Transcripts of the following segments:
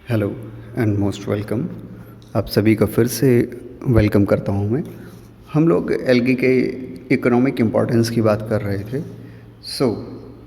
Hello and most welcome. आप सभी का फिर से वेलकम करता हूं मैं। हम लोग एल्गी के इकोनॉमिक इम्पोर्टेंस की बात कर रहे थे।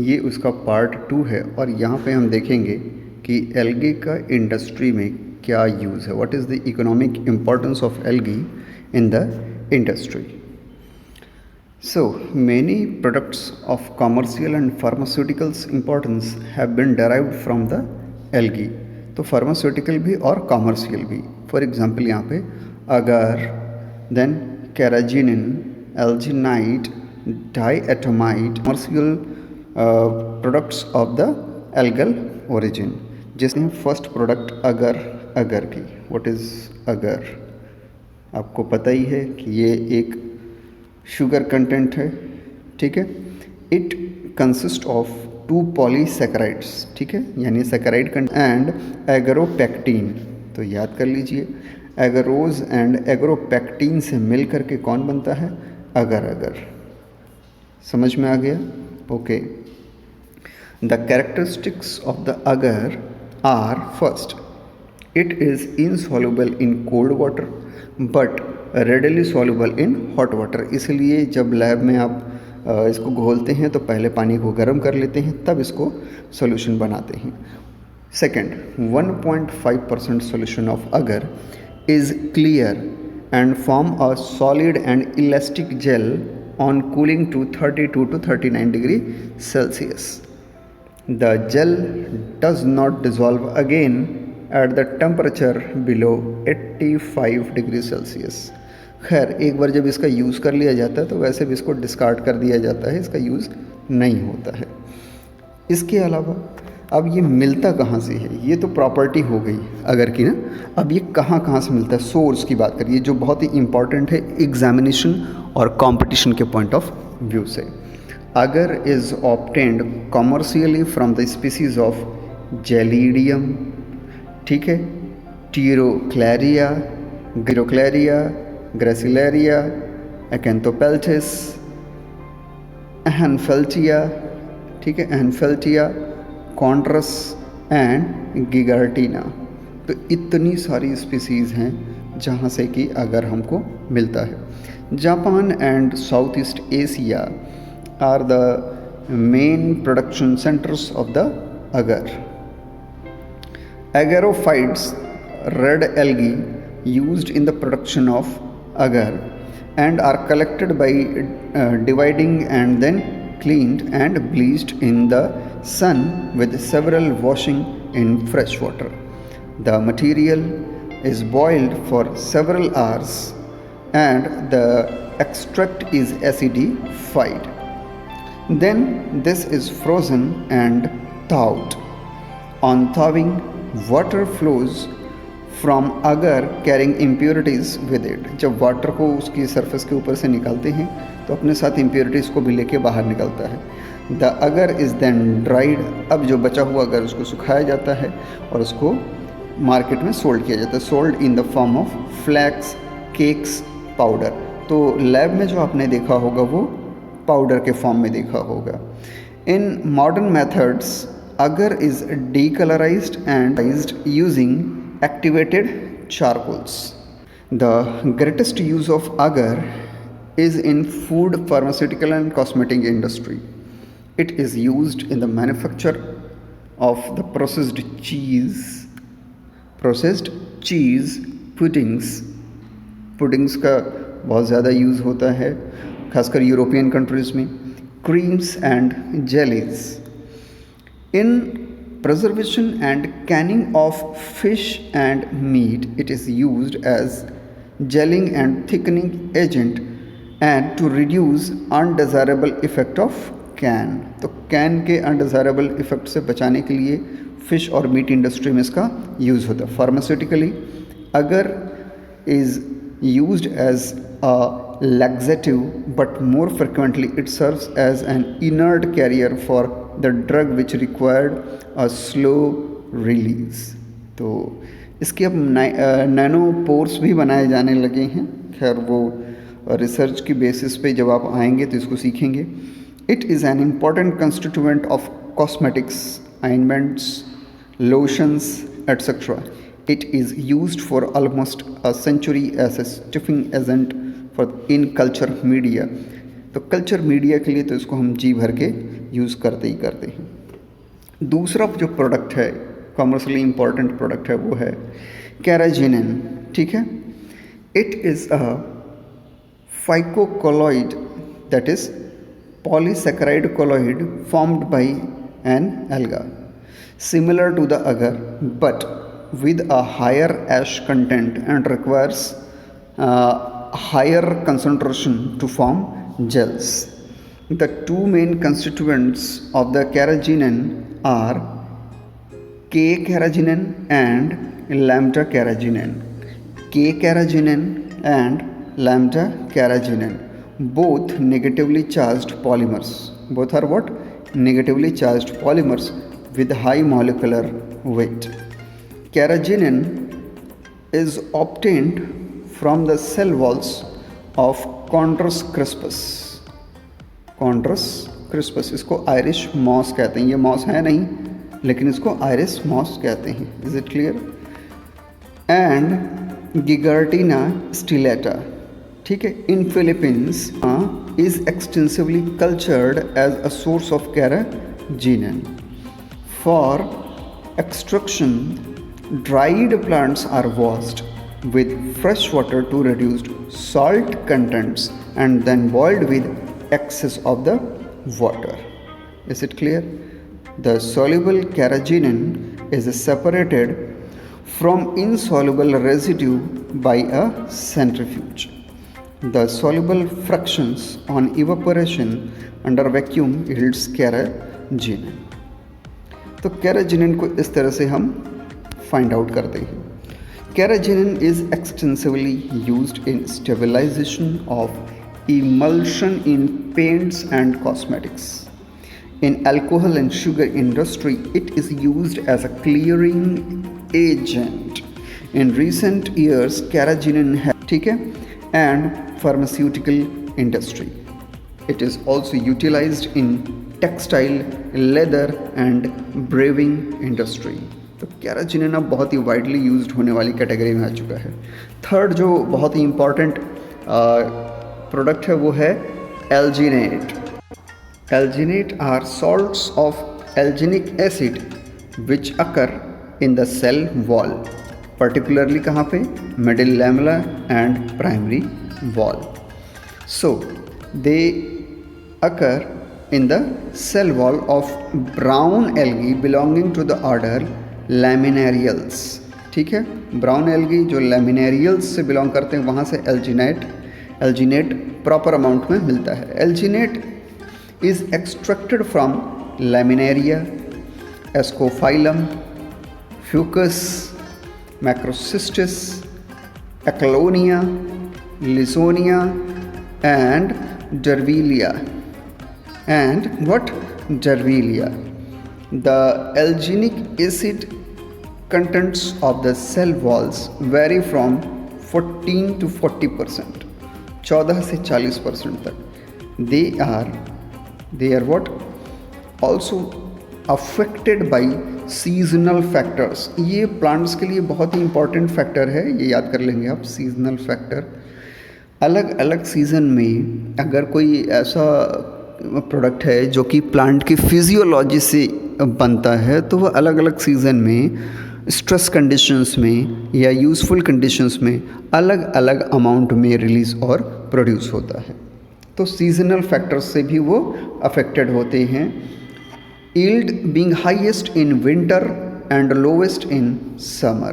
ये उसका पार्ट 2 है और यहाँ पे हम देखेंगे कि एल्गी का इंडस्ट्री में क्या यूज़ है, what is the economic importance of algae in the industry. So many products of commercial and pharmaceuticals importance have been derived from the algae। तो फार्मास्यूटिकल भी और कॉमर्शियल भी। फॉर एग्जांपल यहाँ पे agar, then carrageenan, alginate, diatomite, commercial products of the algal origin. जिसमें first product agar की, what is अगर, आपको पता ही है कि ये एक शुगर कंटेंट है, ठीक है। इट कंसिस्ट ऑफ 2 पॉलीसैकेराइड्स, ठीक है, यानी सैकेराइड एंड एगरोपेक्टिन। तो याद कर लीजिए, एगरोज एंड एगरोपेक्टिन से मिल करके कौन बनता है, अगर। समझ में आ गया? Okay. The characteristics of the agar are, first, it is insoluble in cold water but readily soluble in hot water. इसलिए जब लैब में आप इसको घोलते हैं तो पहले पानी को गर्म कर लेते हैं, तब इसको सॉल्यूशन बनाते हैं। Second, 1.5% solution of agar is clear and form a solid and elastic gel on cooling to 32 to 39 degree Celsius. The gel does not dissolve again at the temperature below 85 degree Celsius. खैर, एक बार जब इसका use कर लिया जाता है तो वैसे भी इसको डिस्कार्ड कर दिया जाता है, इसका यूज़ नहीं होता है। इसके अलावा अब ये मिलता कहाँ से है, ये तो प्रॉपर्टी हो गई अगर की ना। अब ये कहाँ कहाँ से मिलता है, सोर्स की बात करिए, जो बहुत ही इंपॉर्टेंट है एग्जामिनेशन और कंपटीशन के पॉइंट ऑफ व्यू से। Agar is obtained commercially from the species of gelidium, ठीक है, टीरोक्लैरिया, गिरोक्लैरिया, ग्रेसिलेरिया, एकेंथोपेल्टिस, एहनफेल्टिया, ठीक है, एहनफेल्टिया, कॉन्ट्रस एंड गिगार्टिना। तो इतनी सारी स्पीसीज़ हैं जहाँ से कि अगर हमको मिलता है। Japan and south east Asia are the main production centres of the agar. Agarophytes, red algae used in the production of agar and are collected by dividing and then cleaned and bleached in the sun with several washing in fresh water. The material is boiled for several hours and the extract is acidified. Then this is frozen and thawed. On thawing, water flows from अगर carrying impurities with it. जब water को उसकी surface के ऊपर से निकालते हैं तो अपने साथ इम्प्योरिटीज़ को भी लेके बाहर निकलता है। द अगर इज़ देन ड्राइड। अब जो बचा हुआ अगर उसको सुखाया जाता है और उसको मार्केट में सोल्ड किया जाता है, sold in the form of flakes, cakes, powder. तो लैब में जो आपने देखा होगा वो पाउडर के फॉर्म में देखा होगा। In modern methods agar is decolorized and using activated charcoals. The greatest use of agar is in food, pharmaceutical and cosmetic industry. It is used in the manufacture of the processed cheese, puddings का बहुत ज़्यादा use होता है, खासकर European countries में, creams and jellies. In preservation and canning of fish and meat, it is used as gelling and thickening agent and to reduce undesirable effect of can। तो can के undesirable effect से बचाने के लिए fish और meat industry में इसका use होता है। Pharmaceutically agar is used as a laxative but more frequently it serves as an inert carrier for the drug which required a slow release। तो इसके अब नैनो पोर्स भी बनाए जाने लगे हैं। खैर, वो रिसर्च की बेसिस पे जब आप आएंगे तो इसको सीखेंगे। It is an important constituent of cosmetics, ointments, lotions, etc. It is used for almost a century as a stiffing agent for in culture media. तो कल्चर मीडिया के लिए तो इसको हम जी भर के यूज़ करते ही करते हैं। दूसरा जो प्रोडक्ट है, कॉमर्शियली इम्पॉर्टेंट प्रोडक्ट है, वो है कैराजिनिन। ठीक है, it is a फाइकोकोलॉइड that is polysaccharide colloid formed by an alga similar to the agar but with a higher ash content and requires higher concentration to form gels. The two main constituents of the carrageenan are K-carrageenan and lambda-carrageenan. K-carrageenan and lambda-carrageenan, both negatively charged polymers. Both are what? Negatively charged polymers with high molecular weight. Carrageenan is obtained from the cell walls of Chondrus crispus. Chondrus crispus, इसको Irish moss कहते हैं। ये moss है नहीं, लेकिन इसको Irish moss कहते हैं। Is it clear? एंड गिगार्टिना स्टिलेटा, ठीक है, इन Philippines is extensively cultured as a source of carrageenan. For extraction, dried plants are washed with fresh water to reduce salt contents and then boiled with excess of the water. Is it clear? The soluble carrageenan is separated from insoluble residue by a centrifuge. The soluble fractions on evaporation under vacuum yields carrageenan. तो carrageenan को इस तरह से हम find out करते हैं। Carrageenan is extensively used in stabilization of emulsion in paints and cosmetics. In alcohol and sugar industry, it is used as a clearing agent. In recent years, carrageenan has, ठीक है, and pharmaceutical industry. It is also utilized in textile, leather and brewing industry. तो कैराजिनिन अब बहुत ही widely used होने वाली category में आ चुका है। थर्ड जो बहुत ही इम्पॉर्टेंट प्रोडक्ट है वो है alginate. Alginate are salts of alginic acid which occur in the cell wall, particularly कहाँ पे? middle lamella and primary wall. So they occur in the cell wall of brown algae belonging to the order Laminariales. ठीक है, brown algae जो लैमिनेरियल्स से belong करते हैं वहाँ से एल्जिनेट प्रॉपर अमाउंट में मिलता है। Alginate is extracted from laminaria, Ascophyllum, Fucus, Macrocystis, Aclonia, Lysonia and Dervelia. And what? Dervelia. The alginic acid contents of the cell walls vary from 14 to 40%, 14 से 40% तक। They are what? Also affected by seasonal factors. ये plants के लिए बहुत ही important factor है, ये याद कर लेंगे आप। सीजनल फैक्टर, अलग अलग सीज़न में अगर कोई ऐसा प्रोडक्ट है जो कि प्लांट की फिजियोलॉजी से बनता है तो वह अलग अलग सीज़न में, स्ट्रेस कंडीशंस में या यूज़फुल कंडीशंस में अलग अलग अमाउंट में रिलीज़ और प्रोड्यूस होता है। तो सीजनल फैक्टर्स से भी वो अफेक्टेड होते हैं। yield being highest in winter and lowest in summer.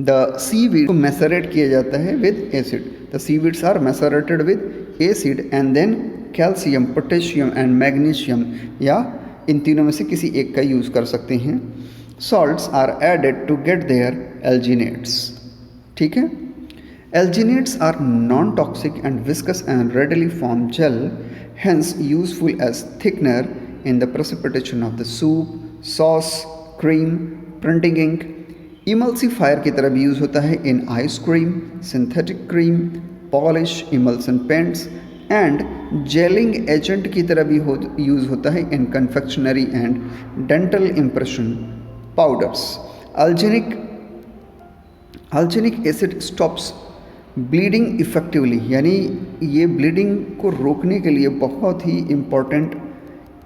The seaweed को मैसरेट किया जाता है with acid. The seaweeds are macerated with acid and then calcium, potassium and magnesium, या इन तीनों में से किसी एक का यूज़ कर सकते हैं। Salts are added to get their alginates. ठीक है, alginates are non-toxic and viscous and readily form gel, hence useful as thickener in the precipitation of the soup, sauce, cream, printing ink. Emulsifier की तरह भी use होता है in ice cream, synthetic cream, polish, emulsion paints and gelling agent की तरह भी use होता है in confectionery and dental impression powders. Alginic acid stops bleeding effectively, यानी ये ब्लीडिंग को रोकने के लिए बहुत ही इम्पॉर्टेंट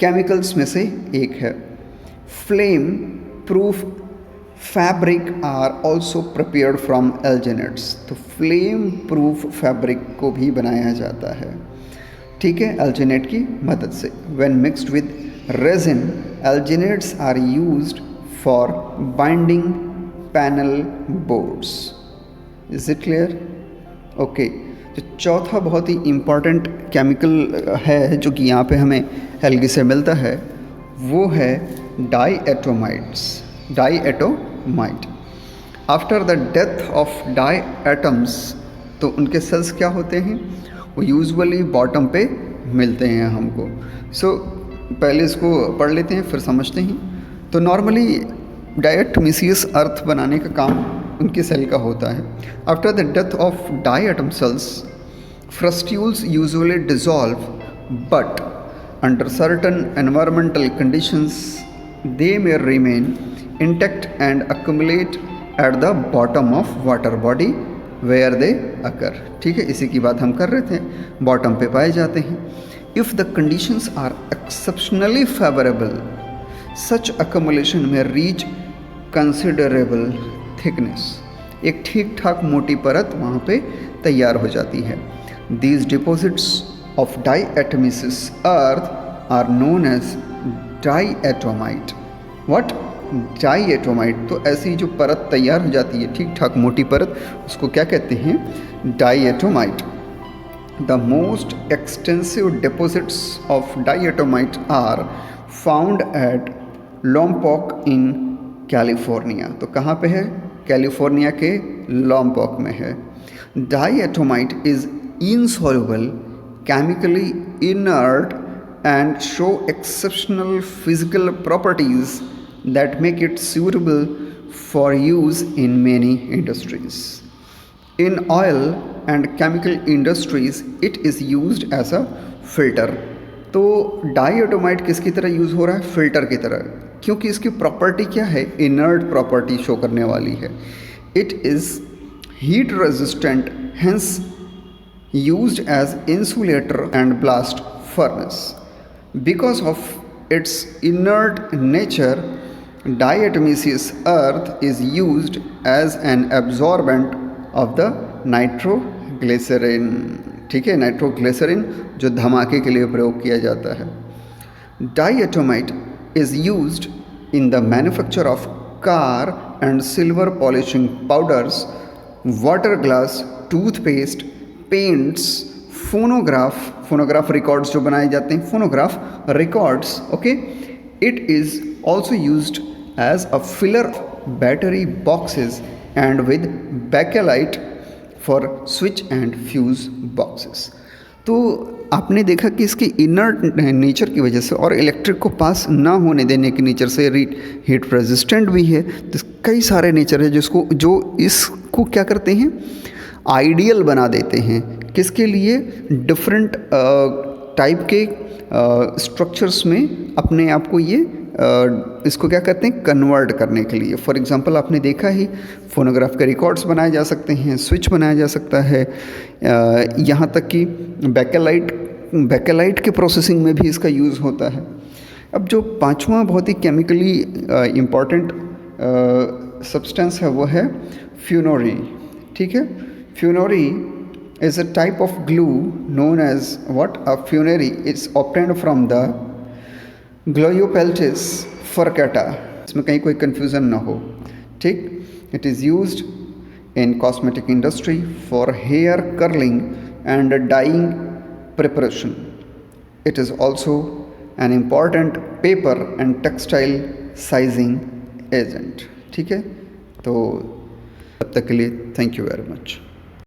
केमिकल्स में से एक है। Flame proof fabric are also prepared from alginates, तो फ्लेम प्रूफ फैब्रिक को भी बनाया जाता है, ठीक है, एल्जेनेट की मदद से। When mixed with resin, alginates are used for binding panel boards. Is it clear? Okay. जो चौथा बहुत ही इम्पॉर्टेंट केमिकल है जो कि यहाँ पे हमें एल्गी से मिलता है, वो है डाईएटोमाइट्स। डाईएटोमाइट, आफ्टर द डेथ ऑफ डाईएटम्स, तो उनके सेल्स क्या होते हैं, वो यूजुअली बॉटम पे मिलते हैं हमको। सो पहले इसको पढ़ लेते हैं फिर समझते हैं। तो नॉर्मली डायटोमिसियस अर्थ बनाने का काम उनके सेल का होता है। After the death of diatom cells, frustules usually dissolve, but under certain environmental conditions they may remain intact and accumulate at the bottom of water body where they occur. ठीक है, इसी की बात हम कर रहे थे, बॉटम पे पाए जाते हैं। If the conditions are exceptionally favourable, such accumulation may reach considerable thickness, एक ठीक ठाक मोटी परत वहाँ पे तैयार हो जाती है। These deposits of diatomaceous earth are known as diatomite. What? Diatomite. तो ऐसी जो परत तैयार हो जाती है, ठीक ठाक मोटी परत, उसको क्या कहते हैं? Diatomite. The most extensive deposits of diatomite are found at Lompoc in California. तो कहाँ पे है? कैलिफोर्निया के लोम्पॉक में है। Diatomite is insoluble, chemically inert and show exceptional physical properties that make it suitable for use in many industries. In oil and chemical industries, it is used as a filter. तो डाईएटोमाइट किसकी तरह use हो रहा है? Filter की तरह, क्योंकि इसकी प्रॉपर्टी क्या है? इनर्ट प्रॉपर्टी शो करने वाली है। It is heat resistant, hence used as insulator and blast furnace. Because of its inert nature, diatomaceous earth is used as an absorbent of the nitroglycerin. ठीक है, नाइट्रोग्लिसरीन जो धमाके के लिए प्रयोग किया जाता है। डाईएटोमाइट is used in the manufacture of car and silver polishing powders, water glass, toothpaste, paints, phonograph records जो बनाए जाते हैं, phonograph records. Okay, it is also used as a filler battery boxes and with bakelite for switch and fuse boxes. तो आपने देखा कि इसकी inert nature की वजह से और इलेक्ट्रिक को पास ना होने देने के नेचर से हीट रेजिस्टेंट भी है। तो कई सारे नेचर है जो इसको क्या करते हैं? आइडियल बना देते हैं। किसके लिए? डिफरेंट टाइप के स्ट्रक्चर्स में अपने आप को ये इसको क्या करते हैं? कन्वर्ट करने के लिए। फॉर एग्जांपल आपने देखा ही, फोनोग्राफ के रिकॉर्ड्स बनाए जा सकते हैं, स्विच बनाया जा सकता है, यहाँ तक कि बैकेलाइट के प्रोसेसिंग में भी इसका यूज़ होता है। अब जो पांचवा बहुत ही केमिकली इम्पॉर्टेंट सब्सटेंस है वो है फ्यूनोरी। ठीक है, Funerary is a type of glue known as what? A funerary. It's obtained from the Gliopeltis furcata. इसमें कहीं कोई confusion ना हो, ठीक? It is used in cosmetic industry for hair curling and dyeing preparation. It is also an important paper and textile sizing agent. ठीक है, तो तब तक के लिए थैंक यू वेरी मच।